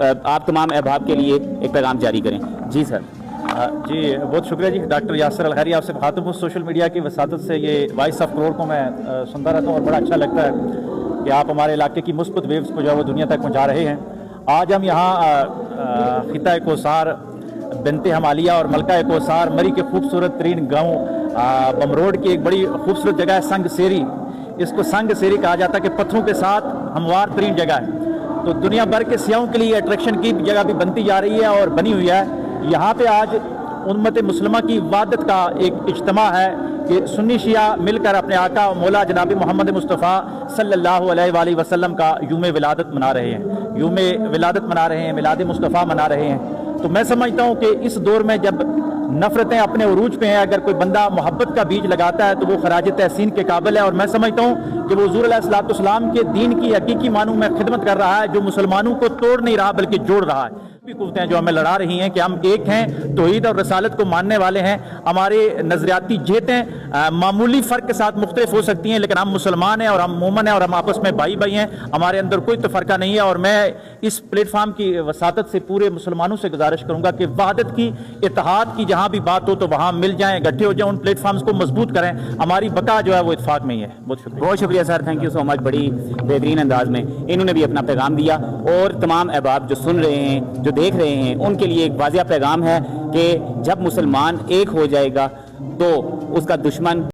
آپ تمام احباب کے لیے ایک پیغام جاری کریں. جی سر. جی بہت شکریہ جی. ڈاکٹر یاسر الخیری آپ سے خاطب ہوں. سوشل میڈیا کی وساطت سے یہ وائس آف کروڑ کو میں سنتا رہتا ہوں اور بڑا اچھا لگتا ہے کہ آپ ہمارے علاقے کی مثبت ویوز کو جو ہے وہ دنیا تک پہنچا رہے ہیں. آج ہم یہاں خطہ کوثر بنت ہمالیہ اور ملکہ کوثر مری کے خوبصورت ترین گاؤں بمروڈ کی ایک بڑی خوبصورت جگہ ہے سنگ سیری. اس کو سنگ سیری کہا جاتا ہے کہ پتھروں کے ساتھ ہموار ترین جگہ ہے. تو دنیا بھر کے سیاحوں کے لیے اٹریکشن کی جگہ بھی بنتی جا رہی ہے اور بنی ہوئی ہے. یہاں پہ آج امت مسلمہ کی وحدت کا ایک اجتماع ہے کہ سنی شیعہ مل کر اپنے آقا مولا جناب محمد مصطفیٰ صلی اللہ علیہ وآلہ وسلم کا یوم ولادت منا رہے ہیں. یوم ولادت منا رہے ہیں, میلاد مصطفیٰ منا رہے ہیں. تو میں سمجھتا ہوں کہ اس دور میں جب نفرتیں اپنے عروج پہ ہیں, اگر کوئی بندہ محبت کا بیج لگاتا ہے تو وہ خراج تحسین کے قابل ہے. اور میں سمجھتا ہوں کہ وہ حضور علیہ الصلوۃ والسلام کے دین کی حقیقی معنوں میں خدمت کر رہا ہے, جو مسلمانوں کو توڑ نہیں رہا بلکہ جوڑ رہا ہے. قوتیں جو ہمیں لڑا رہی ہیں کہ ہم ایک ہیں, توحید اور رسالت کو ماننے والے ہیں. ہمارے نظریاتی جہتیں معمولی فرق کے ساتھ مختلف ہو سکتی ہیں, لیکن ہم مسلمان ہیں اور ہم مومن ہیں اور ہم آپس میں بھائی بھائی ہیں. ہمارے اندر کوئی تفرقہ نہیں ہے. اور میں اس پلیٹ فارم کی وساطت سے پورے مسلمانوں سے گزارش کروں گا کہ وحدت کی, اتحاد کی جہاں بھی بات ہو تو وہاں مل جائیں, اکٹھے ہو جائیں, ان پلیٹ فارمز کو مضبوط کریں. ہماری بقا جو ہے وہ اتفاق میں ہی ہے. بہت شکریہ. بہت شکریہ سر, تھینک یو سو مچ. بڑی بہترین انداز میں انہوں نے بھی اپنا پیغام دیا. اور تمام احباب جو سن رہے ہیں, جو دیکھ رہے ہیں, ان کے لیے ایک واضح پیغام ہے کہ جب مسلمان ایک ہو جائے گا تو اس کا دشمن